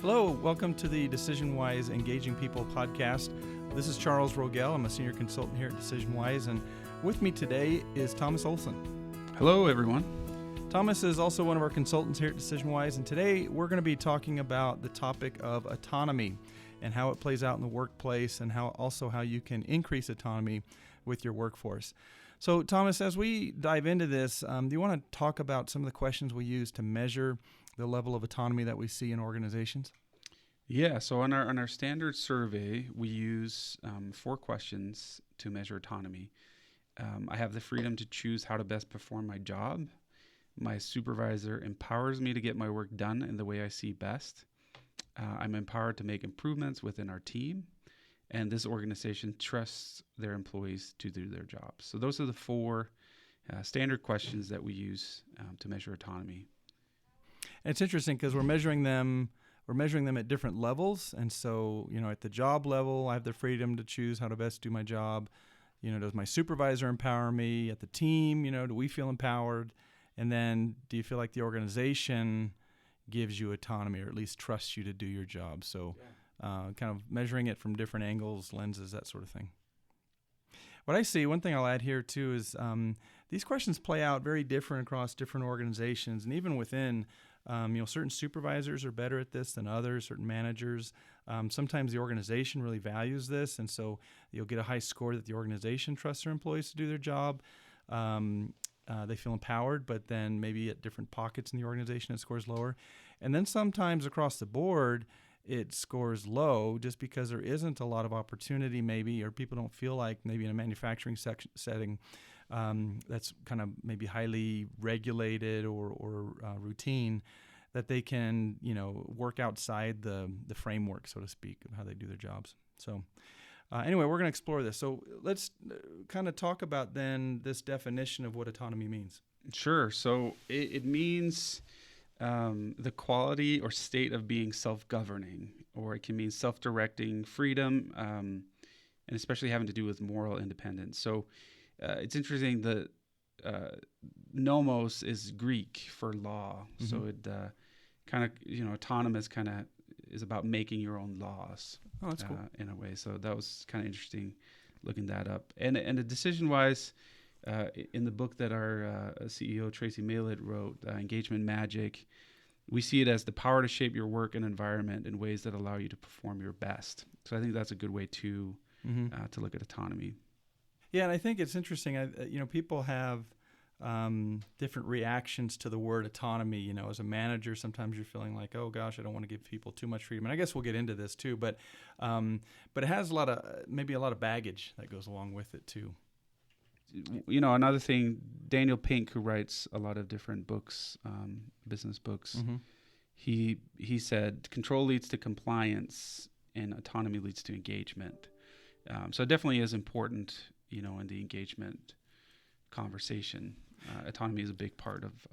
Hello, welcome to the DecisionWise Engaging People podcast. This is Charles Rogel. I'm a senior consultant here at DecisionWise, and with me today is Thomas Olsen. Hello, everyone. Thomas is also one of our consultants here at DecisionWise, and today we're going to be talking about the topic of autonomy and how it plays out in the workplace and how you can increase autonomy with your workforce. So, Thomas, as we dive into this, do you want to talk about some of the questions we use to measure the level of autonomy that we see in organizations? Yeah, so on our standard survey, we use 4 questions to measure autonomy. I have the freedom to choose how to best perform my job. My supervisor empowers me to get my work done in the way I see best. I'm empowered to make improvements within our team. And this organization trusts their employees to do their jobs. So those are the 4 standard questions that we use to measure autonomy. And it's interesting because we're measuring them at different levels. And so, at the job level, I have the freedom to choose how to best do my job. Does my supervisor empower me? At the team, do we feel empowered? And then do you feel like the organization gives you autonomy or at least trusts you to do your job? So kind of measuring it from different angles, lenses, that sort of thing. What I see, one thing I'll add here too is these questions play out very different across different organizations, and even within, certain supervisors are better at this than others, certain managers. Sometimes the organization really values this, and so you'll get a high score that the organization trusts their employees to do their job. They feel empowered, but then maybe at different pockets in the organization it scores lower. And then sometimes across the board, it scores low just because there isn't a lot of opportunity maybe, or people don't feel like maybe in a manufacturing setting that's kind of maybe highly regulated or routine, that they can, work outside the framework, so to speak, of how they do their jobs. So anyway, we're going to explore this. So let's kind of talk about then this definition of what autonomy means. Sure. So it means the quality or state of being self-governing, or it can mean self-directing, freedom, and especially having to do with moral independence. So it's interesting that nomos is Greek for law. Mm-hmm. So it kind of, autonomous kind of is about making your own laws. Oh, that's cool. In a way. So that was kind of interesting looking that up. And the DecisionWise, in the book that our CEO, Tracy Malett, wrote, Engagement Magic, we see it as the power to shape your work and environment in ways that allow you to perform your best. So I think that's a good way to look at autonomy. Yeah, and I think it's interesting. People have different reactions to the word autonomy. As a manager, sometimes you're feeling like, oh gosh, I don't want to give people too much freedom. And I guess we'll get into this too. But it has a lot of baggage that goes along with it too. Another thing, Daniel Pink, who writes a lot of different books, business books, he said control leads to compliance and autonomy leads to engagement. So it definitely is important, in the engagement conversation. Autonomy is a big part of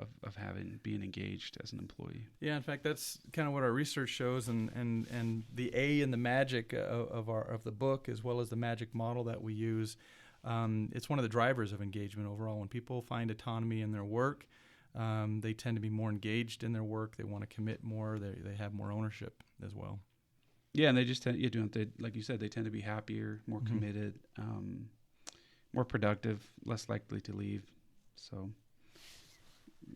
being engaged as an employee. Yeah, in fact, that's kind of what our research shows, and the A in the magic of the book, as well as the magic model that we use. It's one of the drivers of engagement overall. When people find autonomy in their work, they tend to be more engaged in their work. They want to commit more. They have more ownership as well. Yeah, and they just tend, like you said, they tend to be happier, more committed, more productive, less likely to leave. So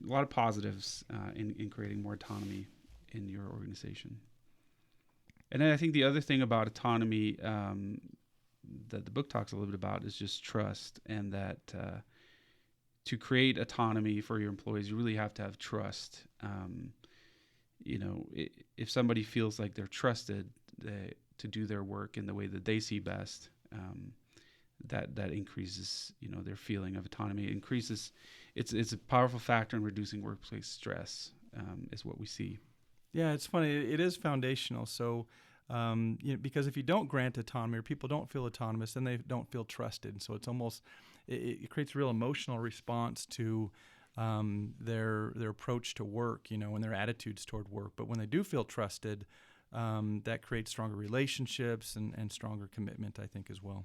a lot of positives in creating more autonomy in your organization. And then I think the other thing about autonomy that the book talks a little bit about is just trust, and that to create autonomy for your employees, you really have to have trust. If somebody feels like they're trusted to do their work in the way that they see best, that increases, their feeling of autonomy. It increases. It's a powerful factor in reducing workplace stress, is what we see. Yeah, it's funny. It is foundational. So, because if you don't grant autonomy, or people don't feel autonomous, then they don't feel trusted. So it's almost it creates a real emotional response to their approach to work, and their attitudes toward work. But when they do feel trusted, that creates stronger relationships and stronger commitment, I think, as well.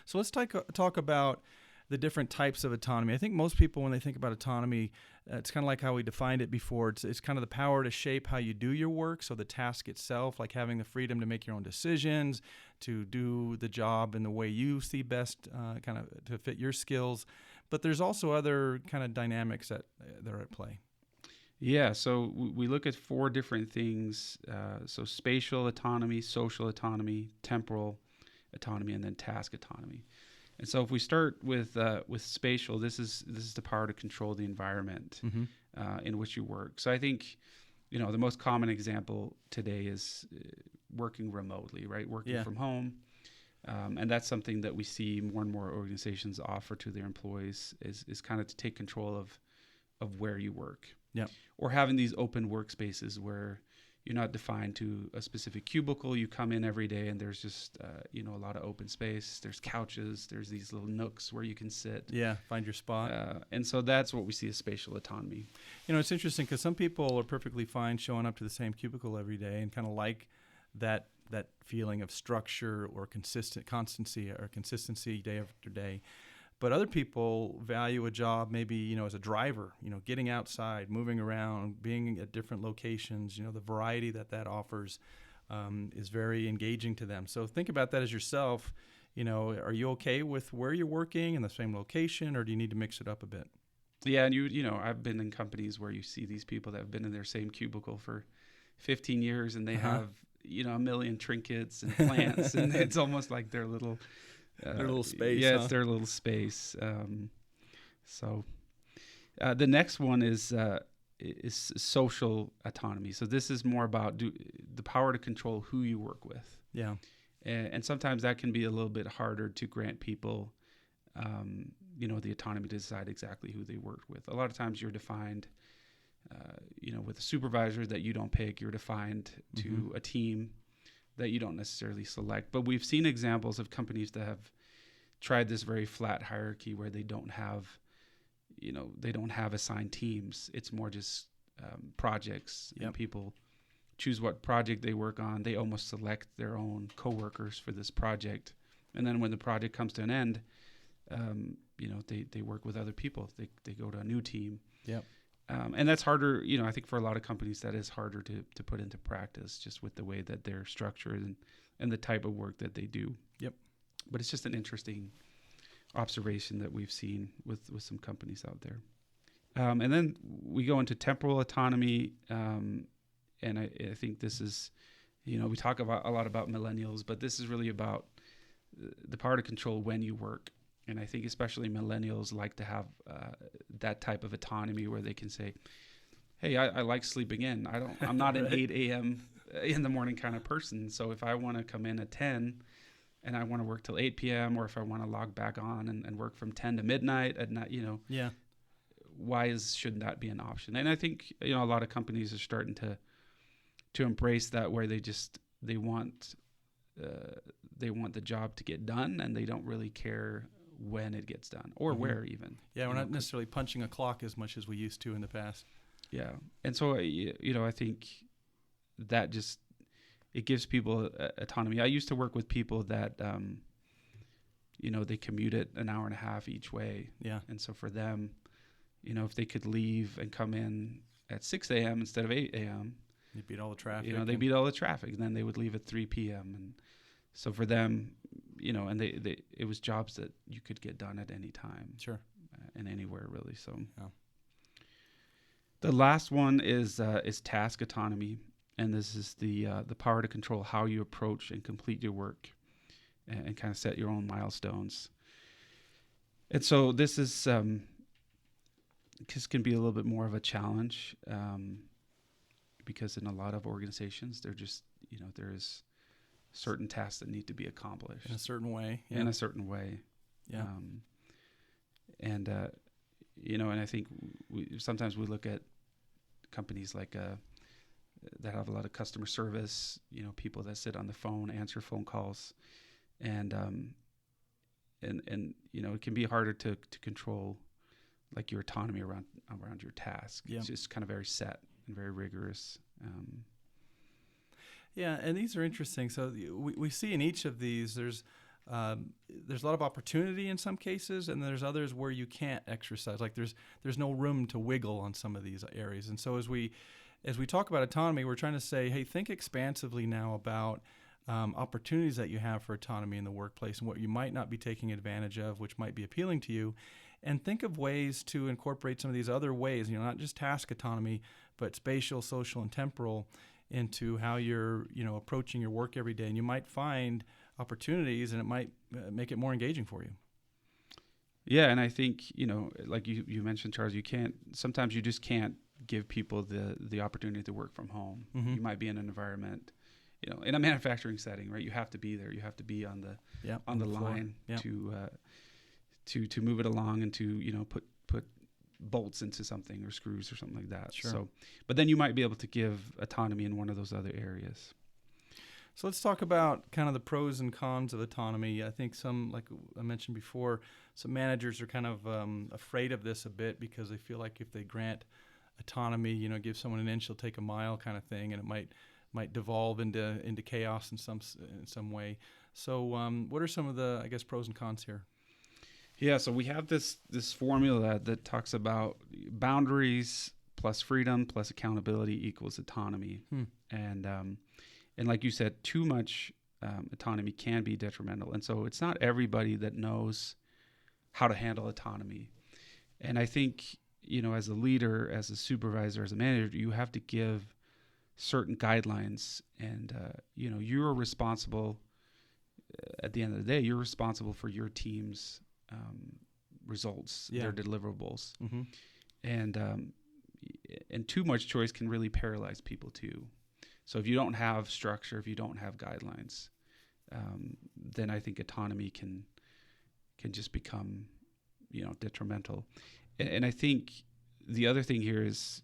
So let's talk about the different types of autonomy. I think most people, when they think about autonomy, it's kind of like how we defined it before. It's kind of the power to shape how you do your work. So the task itself, like having the freedom to make your own decisions, to do the job in the way you see best, kind of to fit your skills. But there's also other kind of dynamics that are at play. Yeah, so we look at 4 different things. So spatial autonomy, social autonomy, temporal autonomy, and then task autonomy. And so if we start with spatial, this is the power to control the environment in which you work. So I think, the most common example today is working remotely, right? Working from home. And that's something that we see more and more organizations offer to their employees is kind of to take control of where you work. Yeah. Or having these open workspaces where you're not defined to a specific cubicle. You come in every day and there's just, a lot of open space. There's couches. There's these little nooks where you can sit. Yeah, find your spot. And so that's what we see as spatial autonomy. It's interesting because some people are perfectly fine showing up to the same cubicle every day and kind of like that feeling of structure or consistency day after day. But other people value a job maybe, as a driver, getting outside, moving around, being at different locations, the variety that offers is very engaging to them. So think about that as yourself. Are you okay with where you're working in the same location, or do you need to mix it up a bit? Yeah, and I've been in companies where you see these people that have been in their same cubicle for 15 years and they have, a million trinkets and plants and it's almost like their little... their little space. Yeah, it's their little space. So the next one is social autonomy. So this is more about the power to control who you work with. Yeah. And sometimes that can be a little bit harder to grant people, the autonomy to decide exactly who they work with. A lot of times you're defined, with a supervisor that you don't pick. You're defined to a team that you don't necessarily select. But we've seen examples of companies that have tried this very flat hierarchy where they don't have assigned teams. It's more just projects. Yep. And people choose what project they work on. They almost select their own coworkers for this project. And then when the project comes to an end, they work with other people. They go to a new team. Yep. And that's harder, I think for a lot of companies that is harder to put into practice just with the way that they're structured and the type of work that they do. Yep. But it's just an interesting observation that we've seen with some companies out there. And then we go into temporal autonomy. And I think this is, we talk a lot about millennials, but this is really about the power to control when you work. And I think especially millennials like to have that type of autonomy where they can say, hey, I like sleeping in. I'm not an 8 a.m. in the morning kind of person. So if I want to come in at 10 and I want to work till 8 p.m. or if I want to log back on and work from 10 to midnight at night, yeah, why shouldn't that be an option? And I think, a lot of companies are starting to embrace that where they want the job to get done and they don't really care when it gets done or where even. Yeah, we're not necessarily punching a clock as much as we used to in the past. Yeah. And so, I think that it gives people autonomy. I used to work with people that, they commuted an hour and a half each way. Yeah. And so for them, if they could leave and come in at 6 a.m. instead of 8 a.m., they beat all the traffic. They beat all the traffic. And then they would leave at 3 p.m. And so for them, and it was jobs that you could get done at any time. Sure. And anywhere really. So yeah. The last one is task autonomy. And this is the power to control how you approach and complete your work and kind of set your own milestones. And so this is can be a little bit more of a challenge because in a lot of organizations, they're just, there is certain tasks that need to be accomplished. In a certain way. Yeah. In a certain way. Yeah. And I think sometimes we look at companies like that have a lot of customer service, people that sit on the phone, answer phone calls, and it can be harder to control like your autonomy around your task. Yeah. It's just kind of very set and very rigorous. Yeah, and these are interesting. So we see in each of these, there's there's a lot of opportunity in some cases, and there's others where you can't exercise. Like there's no room to wiggle on some of these areas. And so as we talk about autonomy, we're trying to say, hey, think expansively now about opportunities that you have for autonomy in the workplace and what you might not be taking advantage of, which might be appealing to you. And think of ways to incorporate some of these other ways, not just task autonomy, but spatial, social, and temporal into how you're, approaching your work every day. And you might find opportunities, and it might make it more engaging for you. Yeah, and I think, like you mentioned, Charles, sometimes you just can't give people the opportunity to work from home. Mm-hmm. You might be in an environment, in a manufacturing setting, right? You have to be there. You have to be on the line to move it along and to, put bolts into something or screws or something like that. Sure. So, but then you might be able to give autonomy in one of those other areas. So let's talk about kind of the pros and cons of autonomy. I think like I mentioned before, some managers are kind of afraid of this a bit because they feel like if they grant autonomy, give someone an inch, they'll take a mile kind of thing, and it might devolve into chaos in some way. So what are some of the, I guess, pros and cons here? Yeah, so we have this formula that talks about boundaries plus freedom plus accountability equals autonomy. And like you said, too much autonomy can be detrimental. And so it's not everybody that knows how to handle autonomy. And I think, as a leader, as a supervisor, as a manager, you have to give certain guidelines. And, you're responsible, at the end of the day, you're responsible for your team's results, their deliverables. Mm-hmm. And too much choice can really paralyze people too. So if you don't have structure, if you don't have guidelines, then I think autonomy can just become, detrimental. And I think the other thing here is,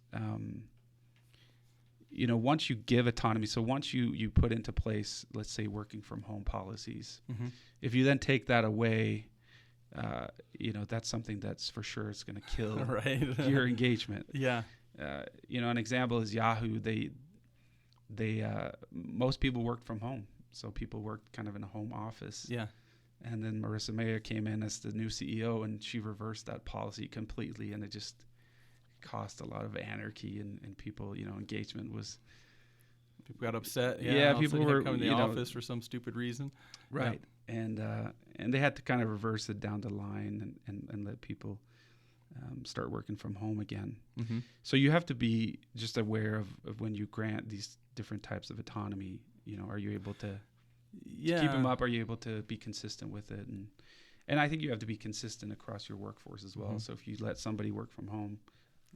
once you give autonomy, so once you put into place, let's say, working from home policies, mm-hmm. if you then take that away, that's something that's for sure it's going to kill right. your engagement. Yeah. An example is Yahoo. They most people worked from home, so people worked kind of in a home office. Yeah. And then Marissa Mayer came in as the new CEO, and she reversed that policy completely, and it just caused a lot of anarchy and people, engagement was. People got upset. Yeah, people were coming to the office for some stupid reason. Right. Yeah. And they had to kind of reverse it down the line and let people start working from home again. Mm-hmm. So you have to be just aware of when you grant these different types of autonomy. Are you able to keep them up? Are you able to be consistent with it? And I think you have to be consistent across your workforce as well. Mm-hmm. So if you let somebody work from home,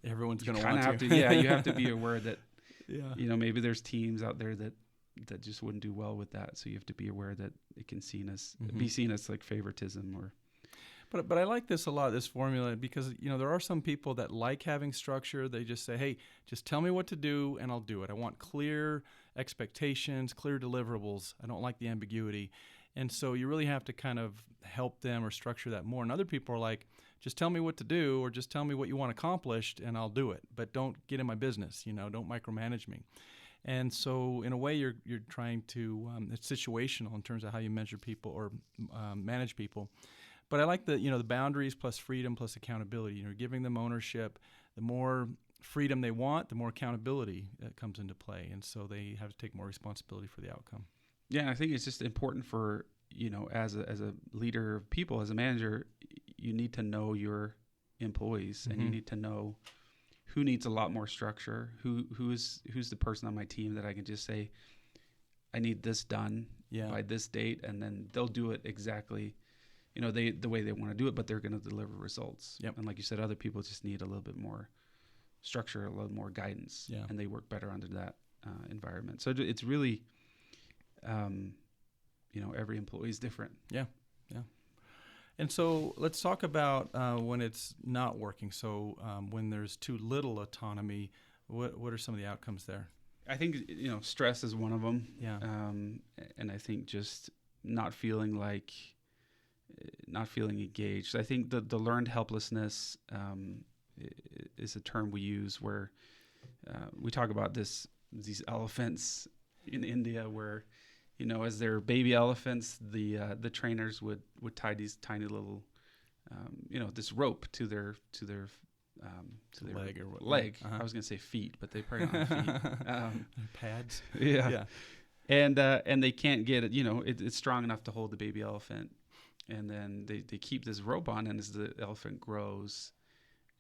everyone's going to want to. Yeah, you have to be aware that maybe there's teams out there that just wouldn't do well with that. So you have to be aware that it can be seen as like favoritism or. But I like this a lot, this formula, because there are some people that like having structure. They just say, hey, just tell me what to do and I'll do it. I want clear expectations, clear deliverables. I don't like the ambiguity. And so you really have to kind of help them or structure that more. And other people are like, just tell me what to do or just tell me what you want accomplished and I'll do it. But don't get in my business, don't micromanage me. And so in a way you're trying to, it's situational in terms of how you measure people or manage people. But I like the boundaries plus freedom plus accountability. Giving them ownership. The more freedom they want, the more accountability comes into play, and so they have to take more responsibility for the outcome. Yeah, I think it's just important for as a leader of people, as a manager, you need to know your employees, and you need to know who needs a lot more structure. Who's the person on my team that I can just say, I need this done by this date, and then they'll do it exactly. The way they want to do it, but they're going to deliver results. Yep. And like you said, other people just need a little bit more structure, a little more guidance, and they work better under that environment. So it's really, every employee is different. Yeah. And so let's talk about when it's not working. So when there's too little autonomy, what are some of the outcomes there? I think, stress is one of them. Yeah. And I think just not feeling engaged. I think the learned helplessness is a term we use where we talk about these elephants in India where as their baby elephants, the trainers would tie these tiny little, this rope to their leg or what? leg. Uh-huh. I was gonna say feet, but they probably don't have feet. Pads. Yeah. And they can't get it. It's strong enough to hold the baby elephant, and then they keep this rope on, and as the elephant grows,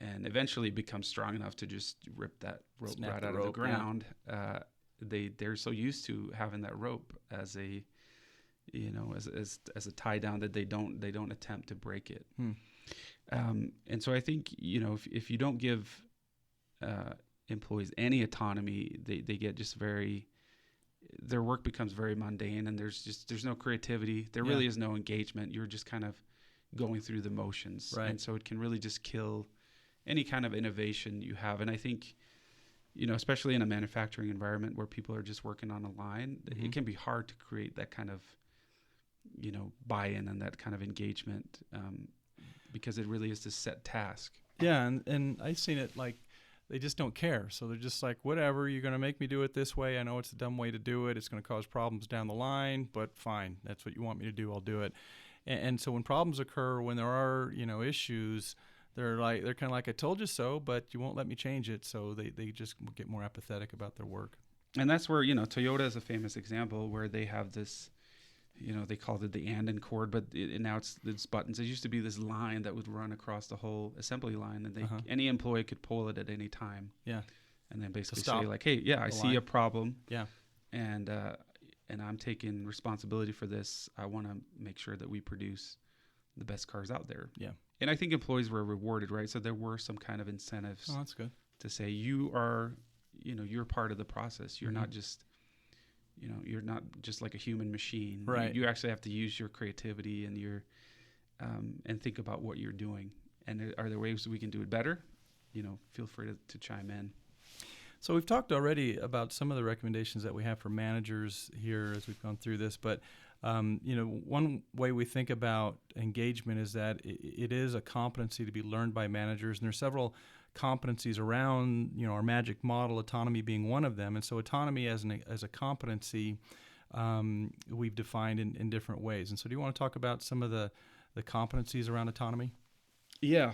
and eventually becomes strong enough to just rip that rope right out of the ground. Yeah. They're so used to having that rope as a as a tie down that they don't attempt to break it. And so I think if you don't give employees any autonomy, they get just their work becomes very mundane, and there's no creativity. There really is no engagement. You're just kind of going through the motions, right. And so it can really just kill any kind of innovation you have. And I think, especially in a manufacturing environment where people are just working on a line, mm-hmm. It can be hard to create that kind of, buy-in and that kind of engagement, because it really is this set task. Yeah, and I've seen it like they just don't care. So they're just like, whatever, you're going to make me do it this way. I know it's a dumb way to do it. It's going to cause problems down the line, but fine. That's what you want me to do. I'll do it. And so when problems occur, when there are, issues, they're kind of like, I told you so, but you won't let me change it. So they just get more apathetic about their work. And that's where, Toyota is a famous example where they have this, they called it the Anden cord, but now it's buttons. It used to be this line that would run across the whole assembly line, and any employee could pull it at any time. Yeah. And then basically say like, hey, I see a problem. Yeah. And I'm taking responsibility for this. I want to make sure that we produce the best cars out there. Yeah. And I think employees were rewarded, right? So there were some kind of incentives. Oh, that's good. To say you're part of the process. You're not just, you're not just like a human machine. Right. You actually have to use your creativity and and think about what you're doing. And are there ways we can do it better? Feel free to chime in. So we've talked already about some of the recommendations that we have for managers here as we've gone through this, but one way we think about engagement is that it is a competency to be learned by managers, and there's several competencies around our magic model, autonomy being one of them. And so autonomy as a competency we've defined in different ways. And so do you want to talk about some of the competencies around autonomy? Yeah.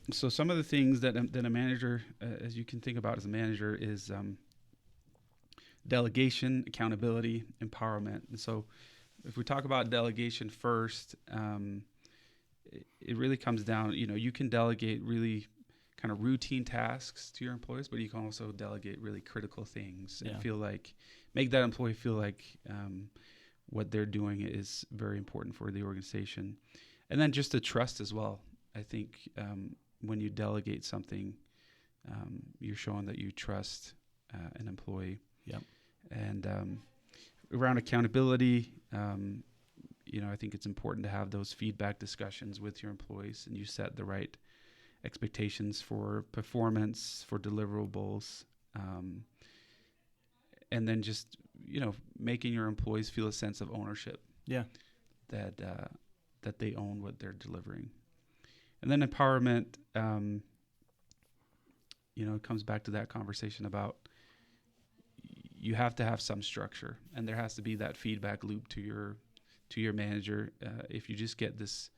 So some of the things that a manager, as you can think about as a manager, is delegation, accountability, empowerment. And so if we talk about delegation first, it really comes down, you can delegate really kind of routine tasks to your employees, but you can also delegate really critical things and make that employee feel like what they're doing is very important for the organization. And then just the trust as well. I think when you delegate something, you're showing that you trust an employee. Yep. And around accountability, I think it's important to have those feedback discussions with your employees, and you set the right expectations for performance, for deliverables, and then just making your employees feel a sense of ownership. Yeah. That they own what they're delivering. And then empowerment, it comes back to that conversation about you have to have some structure, and there has to be that feedback loop to your manager. If you just get this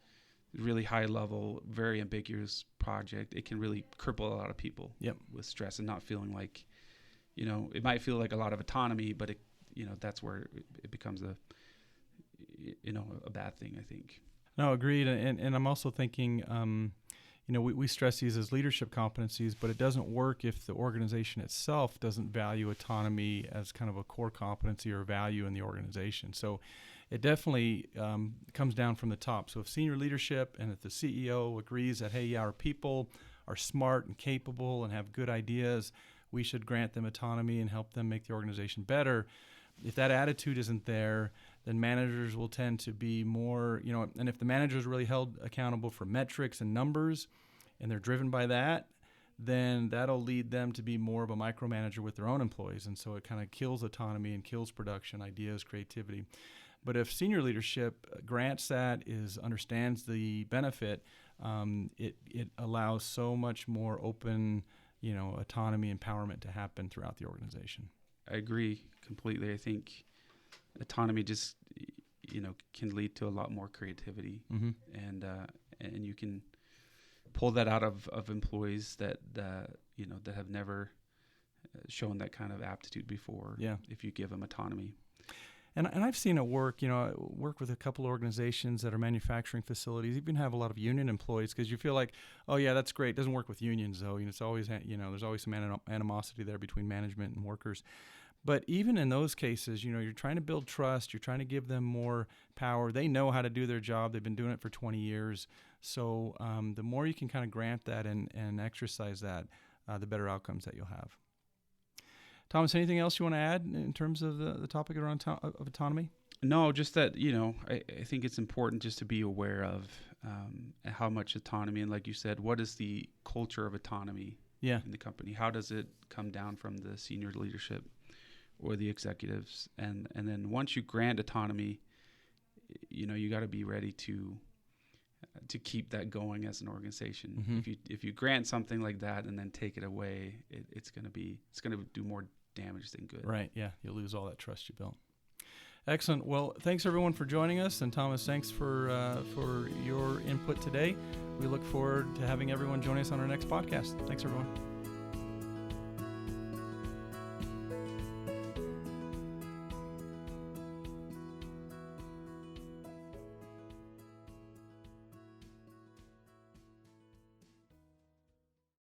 really high level, very ambiguous project, it can really cripple a lot of people with stress and not feeling like, it might feel like a lot of autonomy, but that's where it becomes a bad thing, I think. No, agreed. And I'm also thinking, we stress these as leadership competencies, but it doesn't work if the organization itself doesn't value autonomy as kind of a core competency or value in the organization. So it definitely comes down from the top. So if senior leadership and if the CEO agrees that, hey, our people are smart and capable and have good ideas, we should grant them autonomy and help them make the organization better. If that attitude isn't there, then managers will tend to be more, and if the manager is really held accountable for metrics and numbers and they're driven by that, then that'll lead them to be more of a micromanager with their own employees. And so it kind of kills autonomy and kills production, ideas, creativity. But if senior leadership grants that, understands the benefit, it allows so much more open, autonomy, empowerment to happen throughout the organization. I agree completely. I think autonomy just, can lead to a lot more creativity, Mm-hmm. and you can pull that out of employees that have never shown that kind of aptitude before. Yeah. If you give them autonomy. And I've seen it work. I work with a couple of organizations that are manufacturing facilities, even have a lot of union employees, because you feel like, oh yeah, that's great. It doesn't work with unions though. It's always, there's always some animosity there between management and workers. But even in those cases, you're trying to build trust. You're trying to give them more power. They know how to do their job. They've been doing it for 20 years. So the more you can kind of grant that and exercise that, the better outcomes that you'll have. Thomas, anything else you want to add in terms of the topic around of autonomy? No, just that, I think it's important just to be aware of how much autonomy, and like you said, what is the culture of autonomy in the company? How does it come down from the senior leadership or the executives? And then once you grant autonomy, you got to be ready to keep that going as an organization. Mm-hmm. If you grant something like that and then take it away, it's going to do more damage than good. Right. Yeah. You'll lose all that trust you built. Excellent. Well, thanks everyone for joining us, and Thomas, thanks for your input today. We look forward to having everyone join us on our next podcast. Thanks everyone.